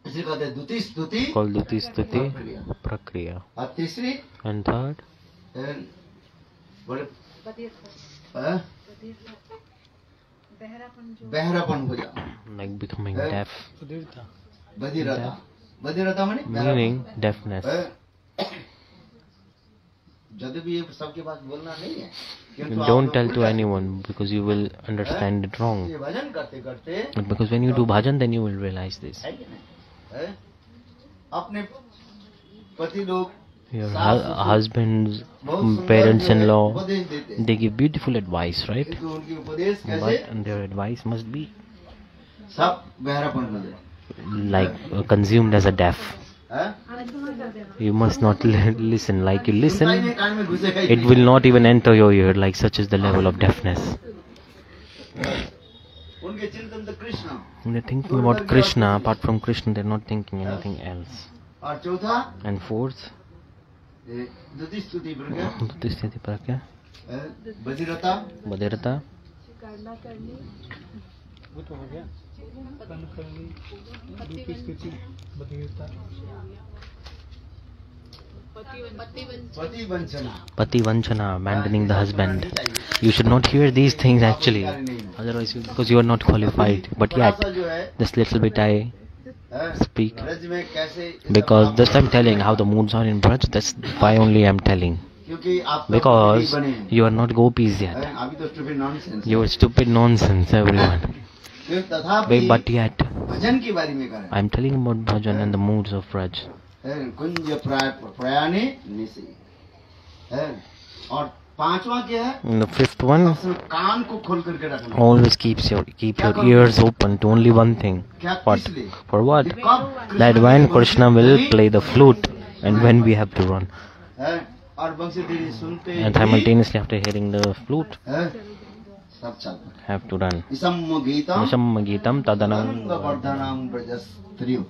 इसे कहते हैं द्वितीय स्तुति Called Duti Stuti Prakriya. और तीसरी And third, बड़े बहरापन हो जाओ like becoming deaf, बधिरता बधिरता माने meaning deafness. जब भी ये सबके पास बोलना नहीं है क्योंकि आप Don't लोग tell भूल to जाते anyone because you will understand it हैं। wrong. ये भजन करते करते But because when you do bhajan, then you will realize this. है कि नहीं है? अपने पति लोग Your सास ससुर husband's बहुत सुंदर parents-in-law, उपदेश देते हैं they give beautiful advice, right? किंतु उनकी उपदेश कैसे But their advice must be सब बहरापन हो जाए like consumed as a deaf. है? You must not listen. Like you सुनता ही नहीं, listen, कान में घुसेगा ही it नहीं। will not even enter your ear. Like such is the level of deafness. उनके चिंतन तो Krishna They're thinking about Krishna. Apart from Krishna, they're not thinking anything else. और चौथा And fourth, ये द्वितीय स्तुति प्रज्ञा this is the prakya, बधिरता Badirata, पति वंचना, Pati Vanchana, abandoning the husband. You should not hear these things actually, otherwise because you are not qualified. But yet, ऐसा जो है this little bit I speak Braj में कैसे because this I'm telling how the moods are in Braj. That's why only I'm telling. क्योंकि आप तो Because बने हैं। you are not gopis yet. अभी तो stupid nonsense You are stupid nonsense, everyone. है। तथापि But yet, भजन के बारे में करें I'm telling about bhajan and the moods of Braj. कुंज प्रयाणे निशि है। और पांचवा क्या है, And the fifth one, अपने कान को खोल करके रखना। always keep your ears open to only one thing. क्या What? किस लिए? For what? कब That when Krishna will play the flute and when we have to run. है, और बंसीधरी सुनते And he, simultaneously after hearing the flute, है, सब चलता है। have to run. इसम गीतम Nisham Geetam Tadanam. वर्धनम ब्रजस्त्रियो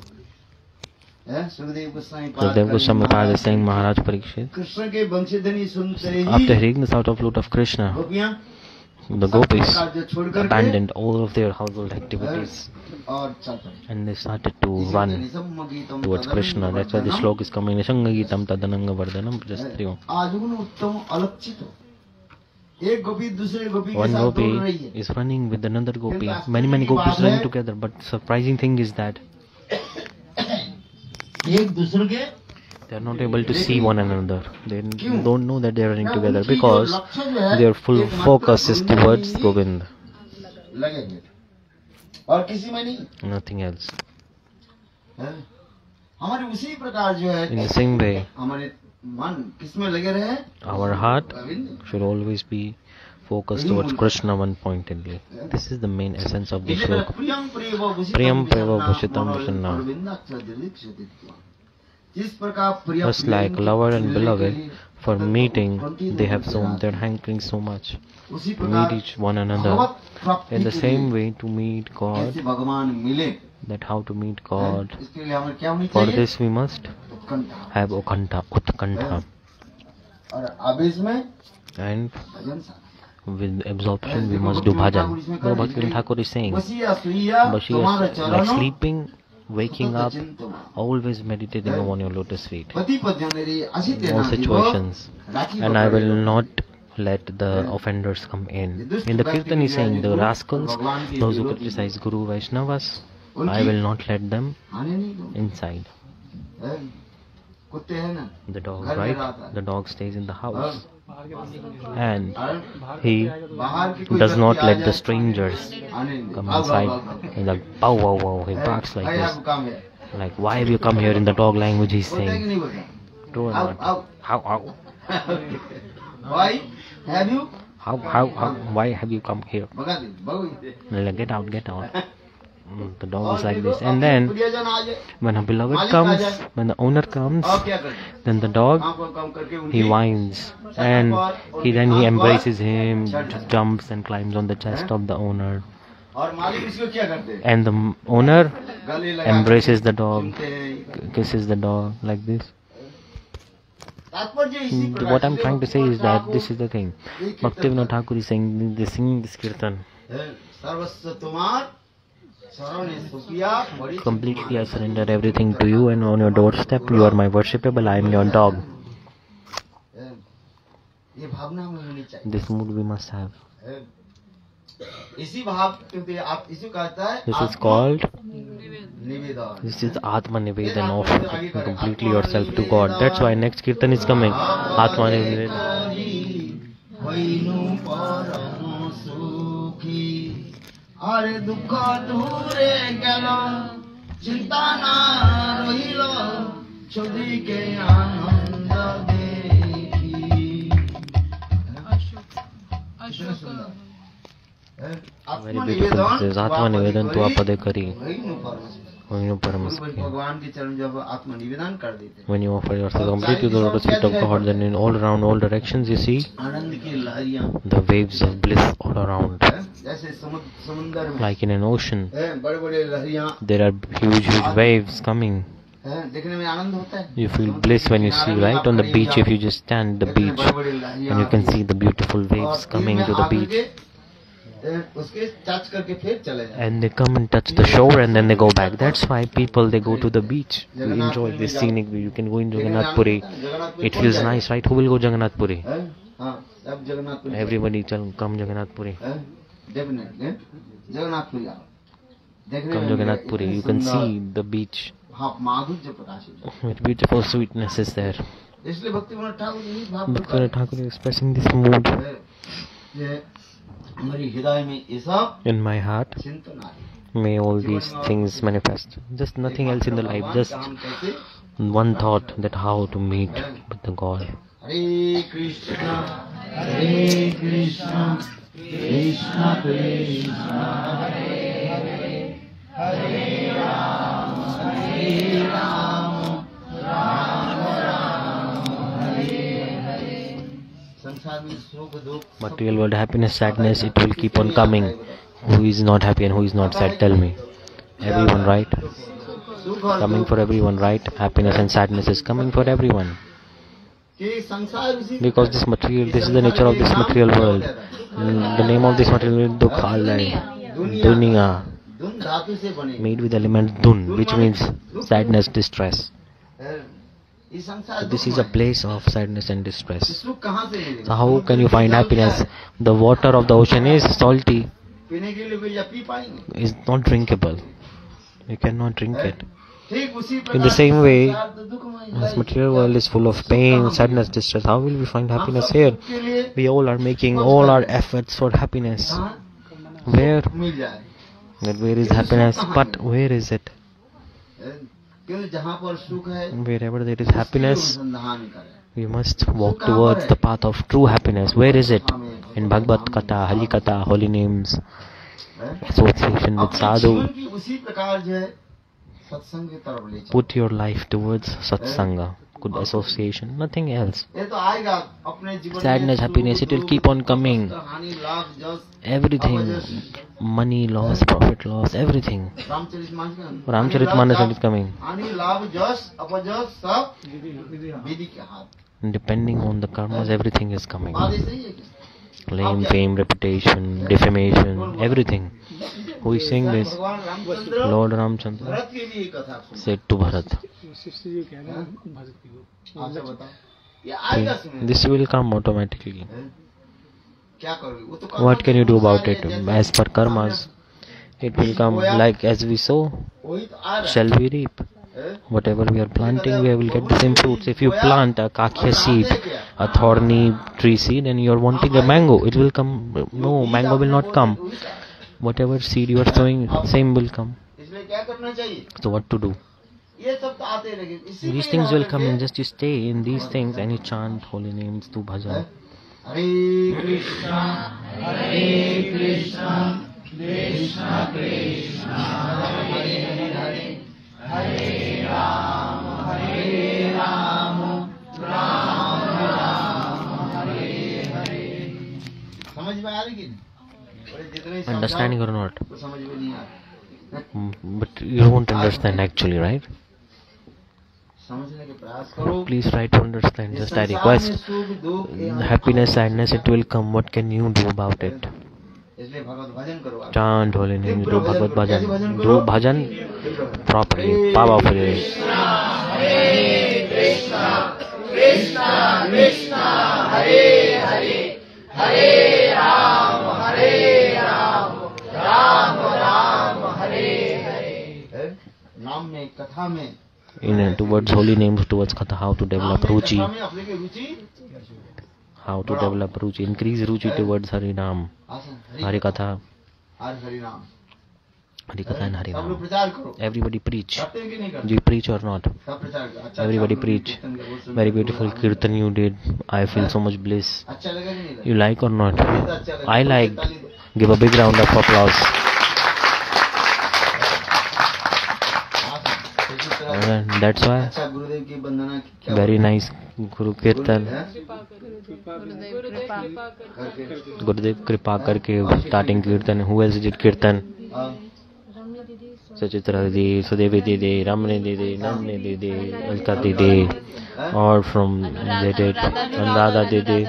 है। Sukhdev Goswami Sukhdev Goswami Maharaj is saying, Maharaj Parikshit, Krishna के बंसीधरी सुनते ही after hearing the sound of flute of Krishna, गोपियां the gopis जो छोड़ करके abandoned all of their household activities और चल पड़े। and they started to run towards Krishna. That's why the slok is coming. Nishanga Geetam Tadananga Vardhanam Prajastriyo. आजुन उत्तम अलक्षित हो। एक गोपी दूसरे गोपी के One साथ दौड़ रही gopi है। is running with another gopi. Many gopis running together. But surprising thing is that एक दूसरे के they are not able to see one another. They don't know that they are running या together उनकी जो because लक्ष्य जो है, their full एकमात्र focus is गोविंद towards में Govind, लगेंगे और किसी में नहीं nothing else. है। हमारे उसी प्रकार जो है In the same way, हमारे मन किसमें लगे रहे, our heart Govind should always be focused towards Krishna one pointedly. This is the main essence of the इसलिए sloka. प्रियम प्रियव Priyam Priyava Bhushitam Vishana. जिस प्रकार प्रिय Just like lover and beloved, for meeting they have their hankering so much उसी to meet प्रकार each one another. भगवत प्राप्ति In the के same लिए way, to meet God, कैसे भगवान मिले, that how to meet God. इसके लिए हमें क्या होनी For चाहिए, this we must उत्कंठा have utkantha, और आवेश में and bhajan Sadhana. with absorption we must do bhajan. So Bhaktivinoda Thakur is saying, वसिया सुइया तुम्हारे Bashir, like चरणों sleeping, waking up, चिंतन always meditating upon your lotus feet. पति पत्नी Asit In all situations, and I will not let the offenders come in. In the Kirtan is saying, the rascals, those who criticize Guru Vaishnavas, I will not let them आने नहीं दो। inside. कुत्ते हैं ना, The dog, घर में right? रहता है। The dog stays in the house. And और he बाहर की कोई does व्यक्ति not आ let जाए, the strangers आने नहीं दो। come आओ, आओ, आओ, inside. आओ। And like, bow, wow, wow, he barks like I this. have come here। Like, why have you come here in the dog language he's बोलता है कि saying? नहीं बोलता? True or आओ, not? आओ। How? Why have you? How? Why have you come here? भगा दे, भगो। Like, get out. The dog is like this. And then, प्रियजन आ जाए, when a beloved comes, when the owner comes, और क्या करते? then the dog, आंखों कम करके he उनकी whines. And he embraces him, jumps and climbs on the chest of the owner. और मालिक इसको क्या करते हैं? And the owner गले लगा embraces the dog, सुनते हैं। kisses the dog like this. तात्पर्य इसी प्रकार What I'm से trying to say is that को this is the thing. एक Bhaktivinoda Thakur is saying, they sing this kirtan. सर्वस्व तुम्हार शरण सुखिया बड़ी Completely I surrender everything to you, and on your doorstep you are my worshipable, I am your dog. ये भावना में होनी चाहिए। This mood we must have. इसी भाव क्योंकि आप इसी कहता है This is called, निवेदन। this is Atma Nivedan, offering completely yourself to God. That's why next kirtan is coming. Atma Nivedan. होइनु परम सुखी अरे दुख दूरे गेल चिंता ना रहिल छवि के आनंद देखी। Very beautiful. This is Atma Nivedan tu apade kari. होइनु परम Hoinu Param. भगवान के चरण जब आत्म निवेदन कर देते हैं, When you offer yourself completely to the lotus feet of God, then in all around, all directions you see आनंद की लहरियां the waves of bliss all around. जैसे समुद्र में Like in an ocean, बड़े बड़े लहरियां there are huge waves coming. देखने में आनंद होता है। You feel bliss when you see, right? On the beach, if you just stand at the beach, and you can see the beautiful waves coming to the beach. उसके touch करके फिर चले जाए. and they come and touch the shore and then they go back. That's why people, they go to the beach to enjoy this scenic view. You can go in Jagannath Puri. It feels nice, right? Who will go Jagannath Puri? हाँ, अब Jagannath Puri. Everybody come Jagannath Puri. Definitely. Jagannath Puri आओ. देखने Come में Jagannath Puri. You can see the beach हाँ, माधुर्य प्रकाशित. with beautiful sweetness is there. इसलिए भक्तिविनोद ठाकुर जी भाव Bhaktivinoda Thakur is expressing this mood ये हमारी हृदय में ये सब in my heart. चिंतन आ रही. May all these things manifest. Just nothing else in the life. Just one thought, that how to meet with the God. Hare Krishna, Hare Krishna, Krishna Krishna, Hare Hare, Hare Rama, Hare Rama, Rama Rama, Hare Hare. संसार में सुख दुख. Material world, happiness, sadness, it will keep on coming. Who is not happy and who is not sad? Tell me. Everyone, right? Coming for everyone, right? Happiness and sadness is coming for everyone. Because this material, this is the nature of this material world. The name of this material world, Dukhalai, Dunya, made with element Dun, which means sadness, distress. So this is a place of sadness and distress. So how can you find happiness? The water of the ocean is salty. Is not drinkable. You cannot drink it. In the same way, this material world is full of pain, sadness, distress. How will we find happiness here? We all are making all our efforts for happiness. Where? That where is happiness? But where is it? Wherever there is happiness, we must walk towards the path of true happiness. Where is it? In Bhagavad Katha, Hari Katha, holy names, association with sadhu. Put your life towards satsanga, good association, nothing else. Sadness, happiness, it will keep on coming. Everything, money loss, profit loss, everything. Ramcharitmanas is coming. Depending on the karmas, everything is coming. Lame, fame, reputation, defamation, everything. Who is saying this? Lord Ramchandra said to Bharat. This will come automatically. What can you do about it? As per karmas, it will come like as we sow, shall we reap. Whatever we are planting, we will get the same fruits. If you plant a kakya seed, a thorny tree seed, and you are wanting a mango, it will come. No, mango will not come. Whatever seed you are sowing, same will come. So what to do? These things will come, and just you stay in these things and you chant holy names, do bhajan. Hare Krishna, Hare Krishna, Krishna Krishna, Hare Hare, Hare Rama, Hare Rama, Rama Rama, Hare Hare. समझ में आ रही कि नहीं? Understanding or not? But you won't understand actually, right? Please try to understand. Just I request. Happiness, sadness, it will come. What can you do about it? Chant holy name, do Bhagavad bhajan. Do bhajan properly, powerfully. Hare Krishna, Krishna Krishna, Hare Hare, Hare Rama, Hare Rama, Rama Rama, Hare Hare. नाम में कथा में towards holy names, towards katha, how to develop ruchi, how to develop ruchi, increase ruchi towards Hari Nam, Hari Katha, Hari Katha and Hari Nam. Everybody preach. Do you preach or not? Everybody preach. Very beautiful kirtan you did. I feel so much bliss. You like or not? I like. Give a big round of applause. That's why very nice Guru Kirtan. Gurudev Kripa karke starting Kirtan. Who else did Kirtan? Sachitra Didi, Sudevi Didi, Ramani Didi, Namni Didi, Alka Didi, or from they did Radha Didi,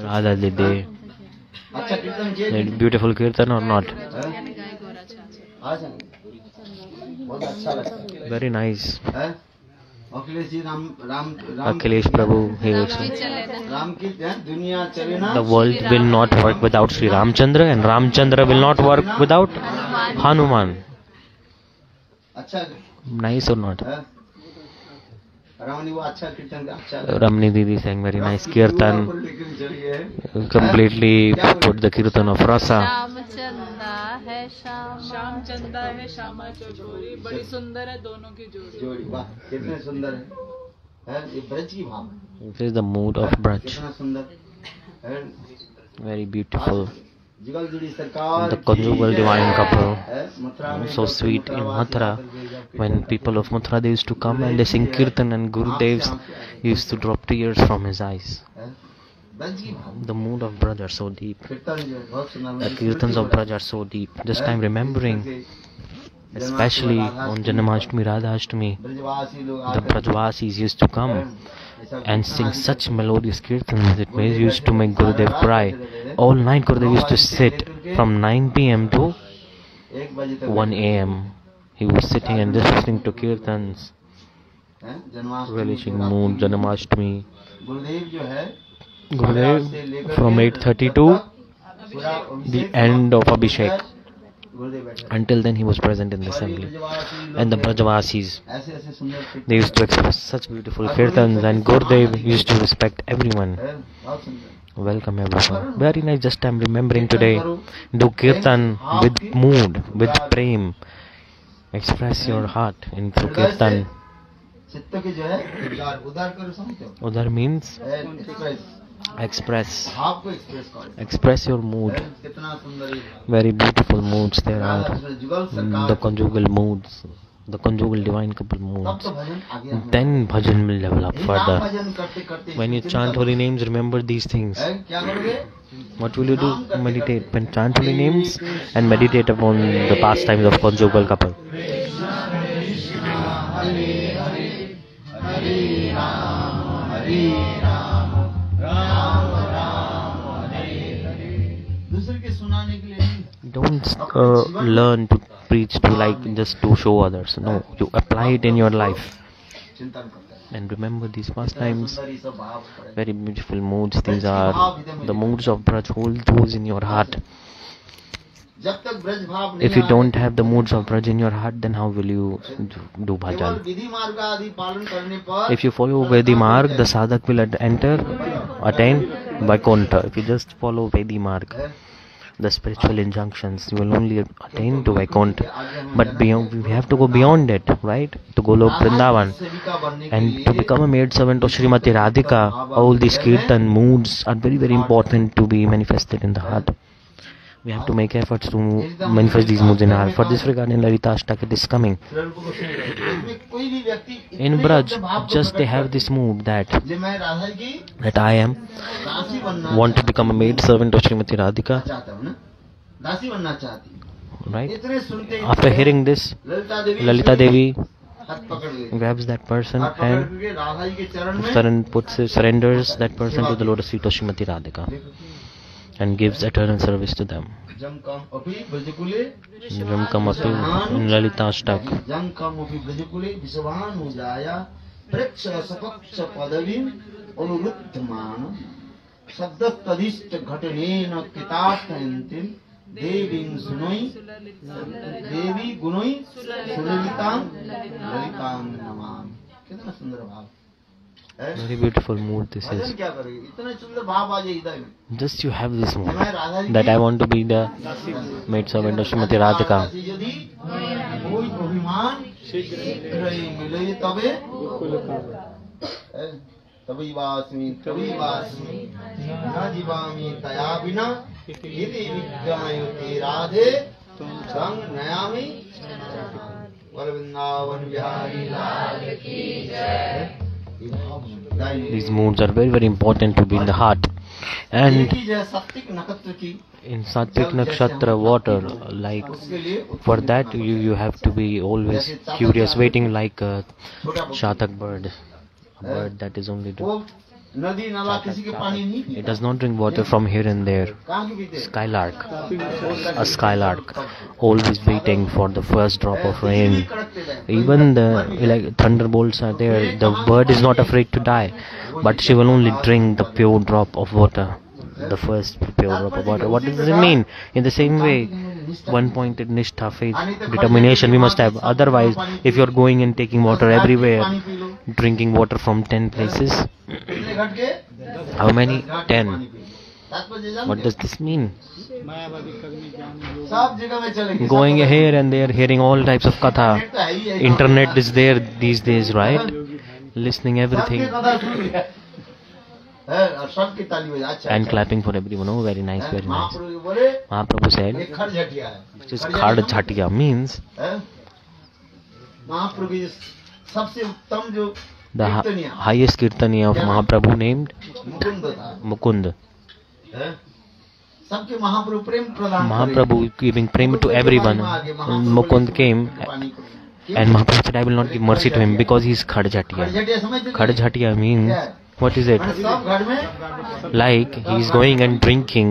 Radha Didi. अच्छा कीर्तन किए Did beautiful kirtan or not? आज बहुत अच्छा लगता है Very nice. Akhilesh ji Ram Ram Ram Akhilesh Prabhu, he also. Ram की दुनिया चले ना The world will not work without Sri Ramchandra, and Ramchandra will not work without Hanuman. अच्छा Nice or not? रामनी वो अच्छा कीर्तन अच्छा Ramani Didi sang very nice kirtan. लेकिन चलिए Completely put the kirtan of rasa. Shyam चंदा है श्यामा चकोरी बड़ी सुंदर है दोनों की जोड़ी जोड़ी वाह कितने सुंदर है ये ब्रज की भाव This is the mood of Braj. कितना सुंदर है Very beautiful. जुगल जुड़ी सरकार The conjugal divine couple. Mathura में So sweet in Mathura. When people of Mathura, they used to come and they sing kirtan, and Gurudevs used to drop tears from his eyes. Braj की भाव The mood of Braj are so deep. कीर्तन जो है बहुत सुंदर The kirtans of Braj are so deep. Just I'm remembering, especially on Janmashtami, Radhashtami, ब्रजवासी लोग the Brajvasis used to come and sing such melodious kirtans. It used to make Gurudev cry. All night Gurudev used to sit from 9 p.m. to 1 बजे तक 1 a.m. He was sitting and just listening to kirtans, Janmashtami relishing mood, Janmashtami. गुरुदेव जो है Gurudev from 8:30 to the end of Abhishek. गुरुदेव बैठे Until then he was present in the assembly. And the Brajavasis, ऐसे ऐसे सुंदर they used to express such beautiful kirtans, and Gurudev used to respect everyone, बहुत सुंदर welcome everyone. Very nice. Just I'm remembering today, do kirtan with mood, with prem. Express your heart in through kirtan. चित्त की जो है उदार उदार करो समझते हो Udar means एक्सप्रेस express. भाव को एक्सप्रेस करो Express your mood. कितना सुंदर ये Very beautiful moods there are. जुगल सरकार The conjugal moods, the conjugal divine couple तब moods. तो भजन आगे हम Then bhajan will develop नाम further. भजन करते करते When you chant holy names, remember these things. क्या करोगे What will you do? Meditate. When chant holy names and meditate upon the pastimes of conjugal couple. दूसरे के सुनाने के लिए नहीं Don't learn to preach to like just to show others. No, you apply it in your life. चिंतन करते हैं And remember these pastimes. सुंदर ये सब भाव पड़े Very beautiful moods. These are the moods of Braj. Hold those in your heart. जब तक ब्रज भाव नहीं If you आए, don't have the moods of Braj in your heart, then how will you do केवल bhajan? विधि मार्ग आदि पालन करने पर If you follow Vedi Marg, the sadhak will attain Vaikuntha. If you just follow Vedi Marg, the spiritual injunctions, you will only attain to Vaikuntha. But beyond, we have to go beyond it, right? To Golok Vrindavan. सेविका बनने के And to लिए become a maid servant of Srimati Radhika, all these kirtan moods are very, very important to be manifested in the heart. We have to make efforts to manifest these moods in our heart. For this regard, in Lalita Ashtaka, it is coming. इसमें कोई भी व्यक्ति In इतने Braj, अपने भाव को just they प्रकट have this mood that करे, जे मैं राधा की I am दासी बनना want to become a maid servant of Srimati Radhika, चाहता हूँ ना दासी बनना चाहती हूँ। right? इतने सुनते ही After hearing this, Lalita Devi Lalita Devi हाथ पकड़ गई grabs that person हाथ पकड़ and के राधा जी के चरण में surrenders that person to the lotus feet of Srimati Radhika and gives eternal service to them. जम कम अपि ब्रजकुले Ramkamapi in Lalita Ashtak. जम कम अपि ब्रजकुले विश्वानु जाया प्रेक्ष सपक्ष पदवीं अनुरुद्धमान शब्द तदिष्ट घटनेन कितार्थयन्तिं देवीं सुनोई देवी गुणोई सुललितां ललितां नमामि। कितना सुंदर भाव है। Very beautiful mood this bhajan is. क्या करेगी इतने सुंदर भाव आ जाए हृदय में। Just you have this mood मैं Radha ji that I want to be the maid servant of Srimati Radhika. यदि कोई अभिमान शीघ्र ही मिले तबे तभी वास्मि न जीवामि तया बिना यदि विद्यायुते राधे संग नयामि वृंदावन बिहारी लाल की जय। These moods are very, very important to be in the heart. And सत्विक नक्षत्र की in Satvik Nakshatra water, like उसके लिए for that you have to be always curious, waiting like a छोटा Shatak bird, a bird that is only वो नदी नाला किसी के पानी नहीं It does not drink water from here and there. कहाँ के पीते? Skylark, a skylark, always waiting for the first drop of rain. Even the like thunderbolts are there. The bird is not afraid to die, but she will only drink the pure drop of water, the first pure drop of water. What does it mean? In the same way, one-pointed nishtha, faith, determination we must have. Otherwise, if you are going and taking water everywhere, drinking water from 10 places, कितने घट के? how many? 10. तात्पर्य जानते What does this mean? हो? सब जगह में चलेंगे Going here and there, hearing all types of katha. Net तो है ही है। Internet is there these days, right? Listening everything सबके कथा सुन लिया। है, और सबकी ताली बजा। अच्छा and clapping for everyone. Oh, very nice, very nice. महाप्रभु बोले Mahaprabhu said, एक खड़झटिया है। which is khad jhatiya means है? महाप्रभु की सबसे उत्तम जो the कीर्तनिया highest kirtaniya of Mahaprabhu named Mukund था। Mukund. है? सबके महाप्रभु प्रेम प्रदान Mahaprabhu giving prema to everyone. Mukund came and Mahaprabhu said, I will not give mercy to him because he is khad jhatiya. खड़झटिया समझते Khad jhatiya means, what is it? सब घर में Like he is going and drinking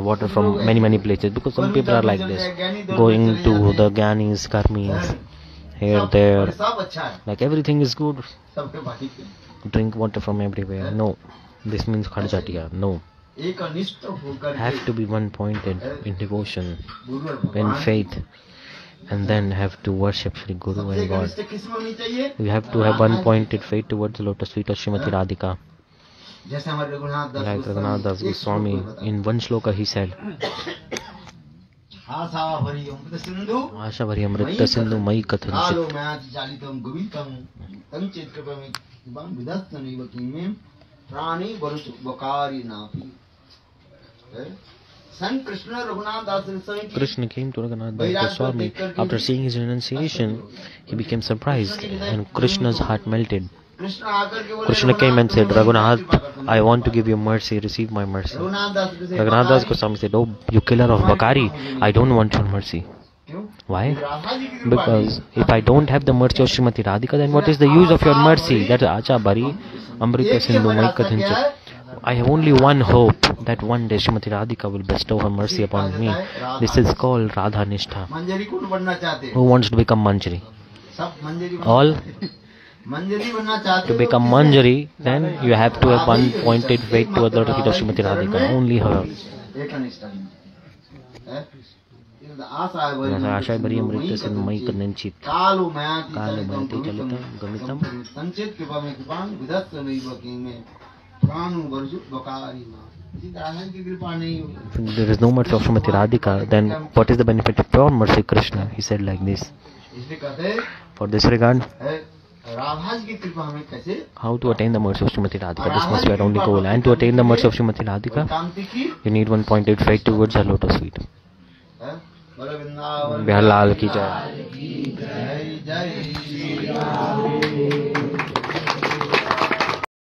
water from many places, because some people are like this, going to the Gyanis, Karmis, here, there, सब अच्छा है like everything is good, सबके बाटी के drink water from everywhere. No, this means khad jhatiya. No, एक अनिष्ट होकर have to be one pointed in devotion, गुरु और in भगवान faith, and then have to worship Shri Guru सबसे and God. घनिष्ठ किसमें होनी चाहिए? We have to have one pointed faith towards the lotus feet of Srimati Radhika. जैसे हमारे रघुनाथ दास Like Raghunath Das Goswami, in one shloka he said, आशा भरी अमृत Sindhu Asha vari amrita sindhu mai kathanchit. कालो मैं चालितम गोविंदम तंचित कृपमे balm विदस्तनैव किमे प्राणी वरुच बकारी नापि सन कृष्ण रघुनाथ दास Goswami Krishna came to Raghunath Das Goswami. After seeing his renunciation, he became surprised and Krishna's heart melted. Krishna आकर के बोले Krishna came and said, Raghunath, I want to give you mercy, receive my mercy. Raghunath दास से Raghunath Das Goswami said, oh, you killer of Bakari, I don't want your mercy. क्यों? Why? Radha ji की कृपा Because if I don't have the mercy of Srimati Radhika, then what is the use of your mercy? That's Acha Bari Amrita Sindhu Mai Kathanchit. I have only one hope, that one day Srimati Radhika will bestow her mercy upon me. This is called Radha Nishtha. मंजरी कौन बनना चाहते Who wants to become Manjari? सब मंजरी All मंजरी बनना चाहते to become Manjari, then you have to have one pointed faith towards the feet of Srimati Radhika. Only her. एक अनिष्ट है आशा है भरी Asha Bari Amrita Sindhu Mai Kathanchit. कालो मयाति Kalu Mayati चलितम Chalitam Gamitam. संचित कृपा में कृपान विदस्त नैव किमे प्राणु वर्जु बकारी मां इसी तरह की कृपा नहीं हुई If there is no mercy of Srimati Radhika, then what is the benefit of pure mercy Krishna? He said like this. इसलिए कहते हैं For this regard, Radha ji की कृपा हमें कैसे how to attain the mercy of Srimati Radhika? This must be our only goal. And to attain the mercy of Srimati Radhika, कांति की you need one pointed faith towards her lotus feet. Vrindavan Bihar लाल की जय. जय जय श्री राम